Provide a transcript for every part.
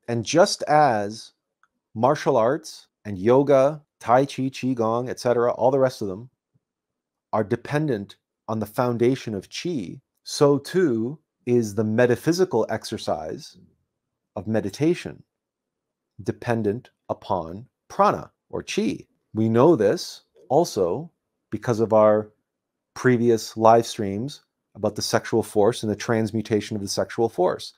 And just as martial arts and yoga, Tai Chi, Qigong, etc., all the rest of them are dependent on the foundation of Qi, so too is the metaphysical exercise of meditation dependent upon prana or Qi. We know this also because of our previous live streams about the sexual force and the transmutation of the sexual force,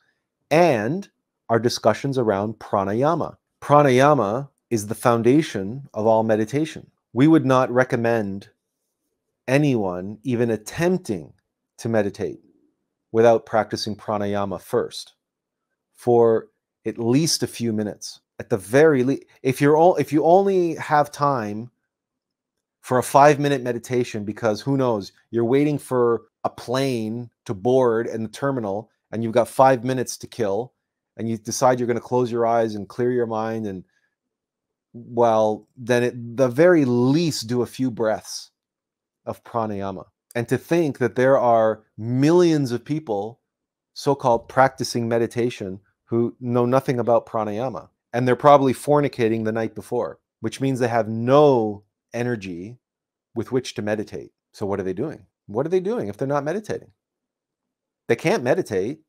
and our discussions around pranayama. Pranayama is the foundation of all meditation. We would not recommend anyone even attempting to meditate without practicing pranayama first for at least a few minutes. At the very least, if you only have time for a 5-minute meditation, because who knows, you're waiting for a plane to board in the terminal and you've got 5 minutes to kill, and you decide you're going to close your eyes and clear your mind, and well, then at the very least do a few breaths of pranayama. And to think that there are millions of people so-called practicing meditation who know nothing about pranayama, and they're probably fornicating the night before, which means they have no energy with which to meditate. So what are they doing? What are they doing if they're not meditating? They can't meditate.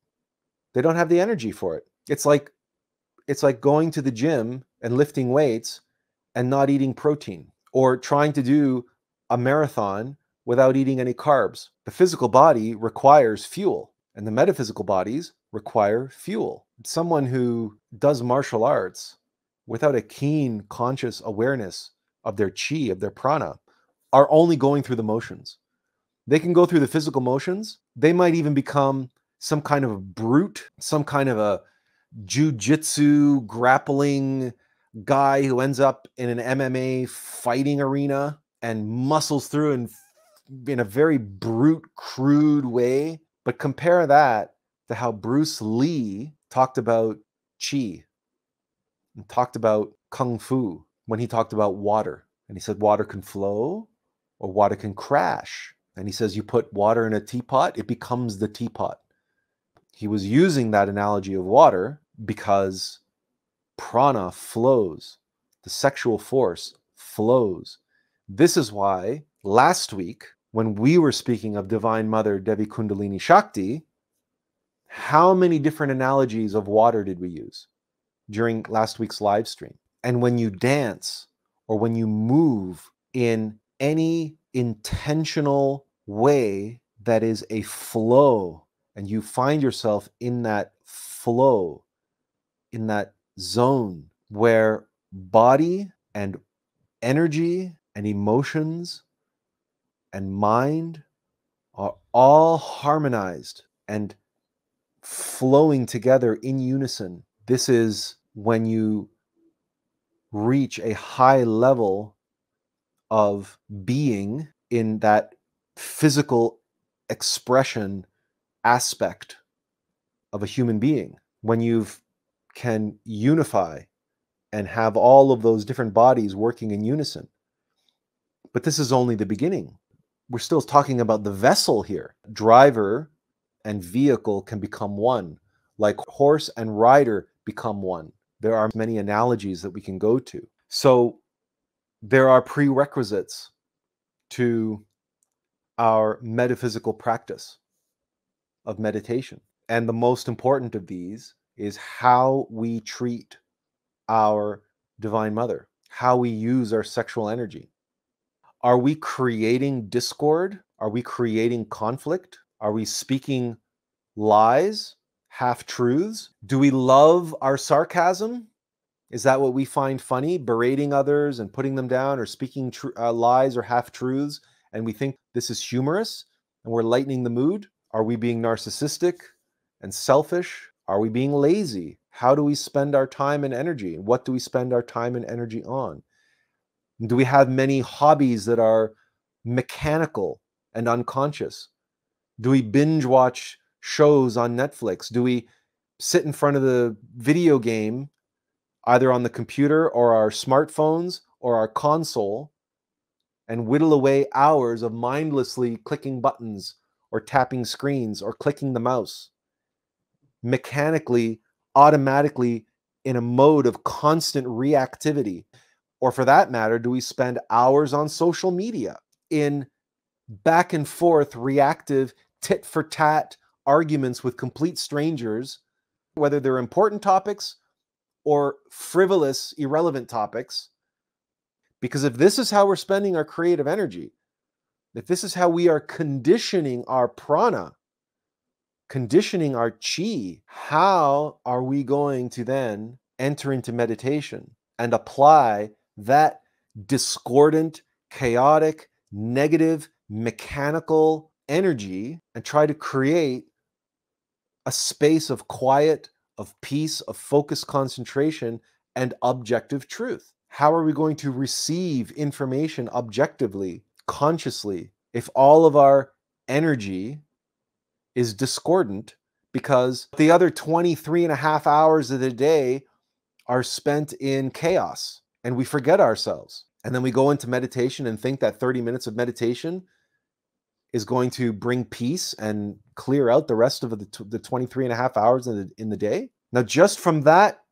They don't have the energy for it. It's like going to the gym and lifting weights and not eating protein, or trying to do a marathon without eating any carbs. The physical body requires fuel, and the metaphysical bodies require fuel. Someone who does martial arts without a keen conscious awareness of their chi, of their prana, are only going through the motions. They can go through the physical motions. They might even become some kind of a brute, some kind of a jiu-jitsu grappling guy who ends up in an MMA fighting arena and muscles through in a very brute, crude way. But compare that to how Bruce Lee talked about Qi and talked about Kung Fu when he talked about water. And he said water can flow or water can crash. And he says you put water in a teapot, it becomes the teapot. He was using that analogy of water because prana flows, the sexual force flows. This is why last week, when we were speaking of Divine Mother Devi Kundalini Shakti, how many different analogies of water did we use during last week's live stream? And when you dance or when you move in any intentional way that is a flow, and you find yourself in that flow, in that zone where body and energy and emotions and mind are all harmonized and flowing together in unison. This is when you reach a high level of being in that physical expression aspect of a human being. When you can unify and have all of those different bodies working in unison. But this is only the beginning. We're still talking about the vessel here. Driver and vehicle can become one, like horse and rider become one. There are many analogies that we can go to. So there are prerequisites to our metaphysical practice of meditation. And the most important of these is how we treat our Divine Mother, how we use our sexual energy. Are we creating discord? Are we creating conflict? Are we speaking lies, half-truths? Do we love our sarcasm? Is that what we find funny, berating others and putting them down, or speaking lies or half-truths, and we think this is humorous and we're lightening the mood? Are we being narcissistic and selfish? Are we being lazy? How do we spend our time and energy? What do we spend our time and energy on? Do we have many hobbies that are mechanical and unconscious? Do we binge watch shows on Netflix? Do we sit in front of the video game, either on the computer or our smartphones or our console, and whittle away hours of mindlessly clicking buttons or tapping screens or clicking the mouse, mechanically, automatically in a mode of constant reactivity? Or for that matter, do we spend hours on social media in back and forth, reactive, tit for tat arguments with complete strangers, whether they're important topics or frivolous, irrelevant topics? Because if this is how we're spending our creative energy, if this is how we are conditioning our prana, conditioning our chi, how are we going to then enter into meditation and apply that discordant, chaotic, negative, mechanical energy and try to create a space of quiet, of peace, of focused concentration, and objective truth? How are we going to receive information objectively, consciously, if all of our energy is discordant because the other 23 and a half hours of the day are spent in chaos and we forget ourselves? And then we go into meditation and think that 30 minutes of meditation is going to bring peace and clear out the rest of the 23 and a half hours in the day. Now, just from that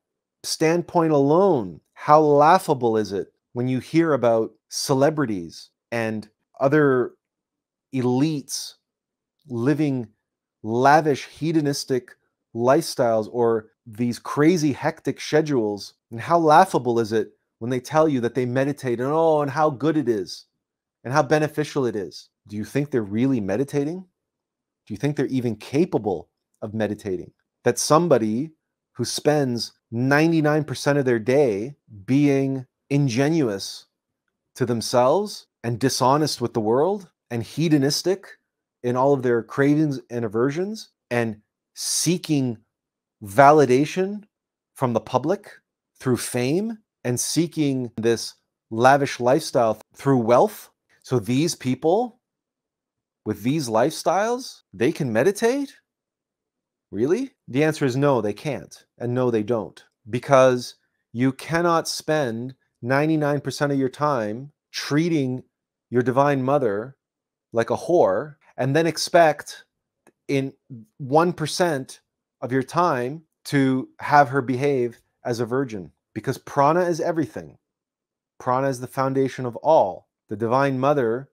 standpoint alone, how laughable is it when you hear about celebrities and other elites living lavish, hedonistic lifestyles or these crazy, hectic schedules? And how laughable is it when they tell you that they meditate and how good it is and how beneficial it is? Do you think they're really meditating? Do you think they're even capable of meditating? That somebody who spends 99% of their day being ingenuous to themselves and dishonest with the world and hedonistic in all of their cravings and aversions and seeking validation from the public through fame and seeking this lavish lifestyle through wealth. So these people with these lifestyles, they can meditate? Really? The answer is no, they can't. And no, they don't. Because you cannot spend 99% of your time treating your divine mother like a whore and then expect in 1% of your time to have her behave as a virgin. Because prana is everything. Prana is the foundation of all. The divine mother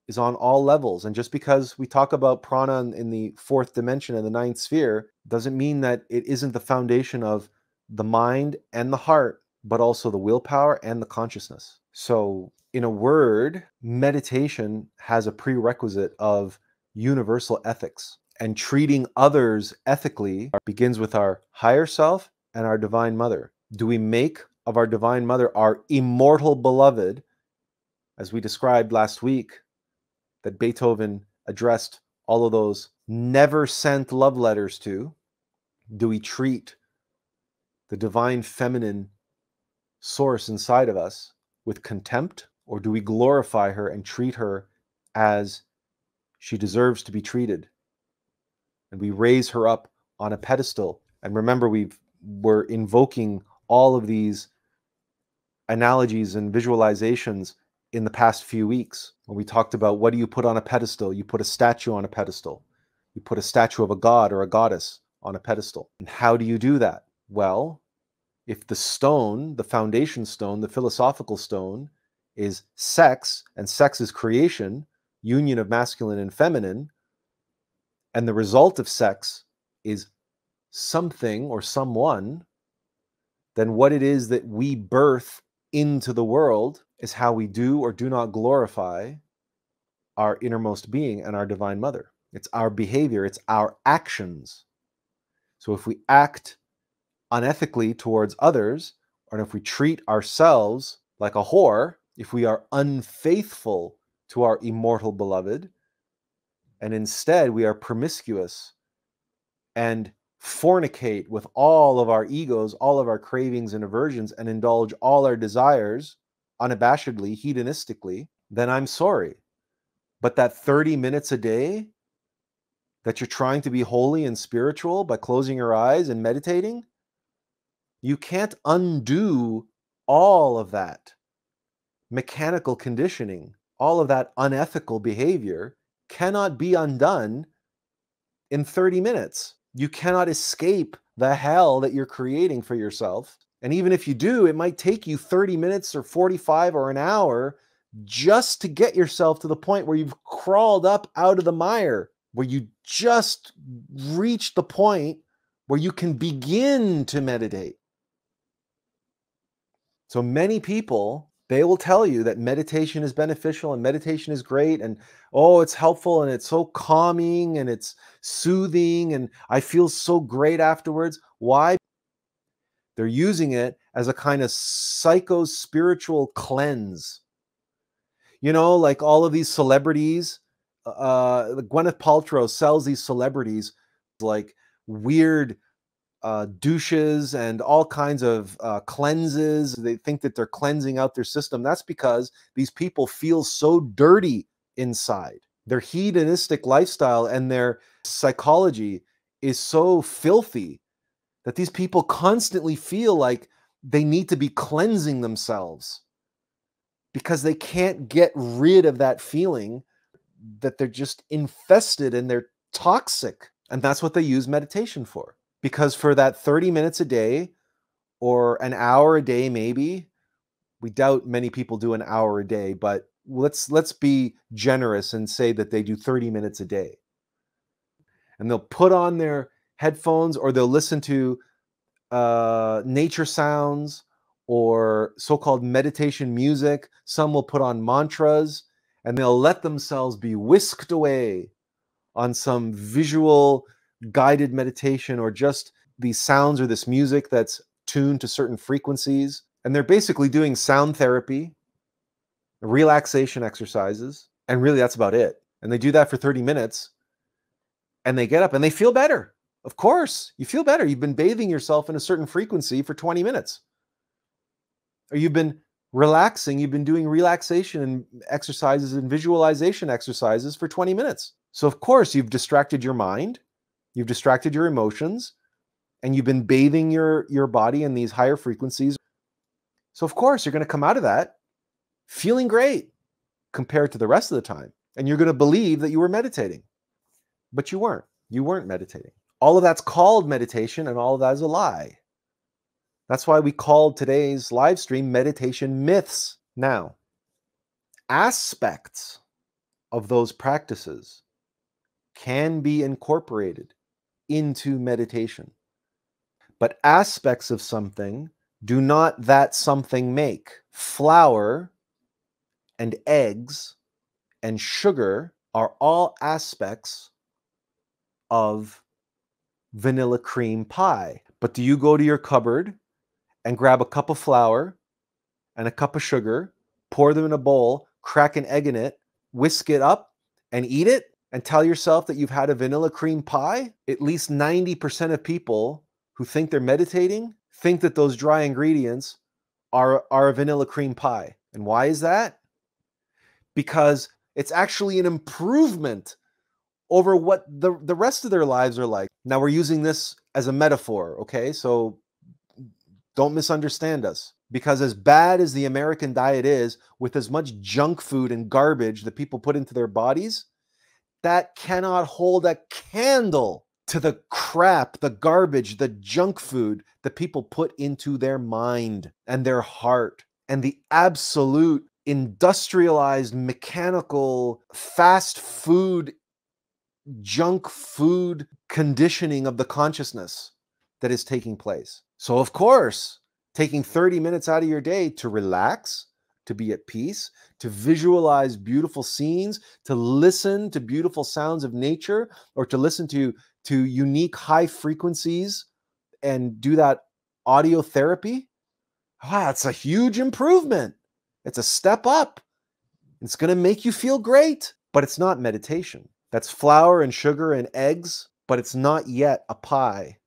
is on all levels. And just because we talk about prana in the fourth dimension and the ninth sphere doesn't mean that it isn't the foundation of the mind and the heart, but also the willpower and the consciousness. So in a word, meditation has a prerequisite of universal ethics, and treating others ethically begins with our higher self and our divine mother. Do we make of our divine mother our immortal beloved, as we described last week, that Beethoven addressed all of those never sent love letters to? Do we treat the divine feminine source inside of us with contempt, or do we glorify her and treat her as she deserves to be treated? And we raise her up on a pedestal. And remember, we're invoking all of these analogies and visualizations in the past few weeks when we talked about what do you put on a pedestal? You put a statue on a pedestal. You put a statue of a god or a goddess on a pedestal. And how do you do that? Well, if the stone, the foundation stone, the philosophical stone is sex, and sex is creation, union of masculine and feminine, and the result of sex is something or someone, then what it is that we birth into the world is how we do or do not glorify our innermost being and our divine mother. It's our behavior, it's our actions. So if we act unethically towards others, or if we treat ourselves like a whore, if we are unfaithful to our immortal beloved, and instead we are promiscuous and fornicate with all of our egos, all of our cravings and aversions, and indulge all our desires unabashedly, hedonistically, then I'm sorry. But that 30 minutes a day that you're trying to be holy and spiritual by closing your eyes and meditating, you can't undo all of that mechanical conditioning, all of that unethical behavior cannot be undone in 30 minutes. You cannot escape the hell that you're creating for yourself. And even if you do, it might take you 30 minutes or 45 or an hour just to get yourself to the point where you've crawled up out of the mire, where you just reach the point where you can begin to meditate. So many people, they will tell you that meditation is beneficial and meditation is great and, oh, it's helpful and it's so calming and it's soothing and I feel so great afterwards. Why? They're using it as a kind of psycho-spiritual cleanse. You know, like all of these celebrities, Gwyneth Paltrow sells these celebrities like weird douches and all kinds of cleanses. They think that they're cleansing out their system. That's because these people feel so dirty inside. Their hedonistic lifestyle and their psychology is so filthy that these people constantly feel like they need to be cleansing themselves because they can't get rid of that feeling that they're just infested and they're toxic. And that's what they use meditation for. Because for that 30 minutes a day or an hour a day, maybe, we doubt many people do an hour a day, but let's be generous and say that they do 30 minutes a day. And they'll put on their headphones or they'll listen to nature sounds or so-called meditation music. Some will put on mantras and they'll let themselves be whisked away on some visual guided meditation or just these sounds or this music that's tuned to certain frequencies. And they're basically doing sound therapy, relaxation exercises, and really that's about it. And they do that for 30 minutes and they get up and they feel better. Of course, you feel better. You've been bathing yourself in a certain frequency for 20 minutes. Or you've been relaxing, you've been doing relaxation exercises and visualization exercises for 20 minutes. So of course, you've distracted your mind, you've distracted your emotions, and you've been bathing your body in these higher frequencies. So of course, you're going to come out of that feeling great compared to the rest of the time. And you're going to believe that you were meditating. But you weren't. You weren't meditating. All of that's called meditation, and all of that is a lie. That's why we called today's live stream Meditation Myths. Now, aspects of those practices can be incorporated into meditation. But aspects of something do not that something make. Flour and eggs and sugar are all aspects of vanilla cream pie. But do you go to your cupboard and grab a cup of flour and a cup of sugar, pour them in a bowl, crack an egg in it, whisk it up and eat it and tell yourself that you've had a vanilla cream pie? At least 90% of people who think they're meditating think that those dry ingredients are a vanilla cream pie. And why is that? Because it's actually an improvement over what the rest of their lives are like. Now, we're using this as a metaphor, okay? So don't misunderstand us. Because as bad as the American diet is, with as much junk food and garbage that people put into their bodies, that cannot hold a candle to the crap, the garbage, the junk food that people put into their mind and their heart, and the absolute industrialized, mechanical, fast food, junk food conditioning of the consciousness that is taking place. So of course, taking 30 minutes out of your day to relax, to be at peace, to visualize beautiful scenes, to listen to beautiful sounds of nature, or to listen to unique high frequencies and do that audio therapy, it's a huge improvement. It's a step up. It's going to make you feel great, but it's not meditation. That's flour and sugar and eggs, but it's not yet a pie.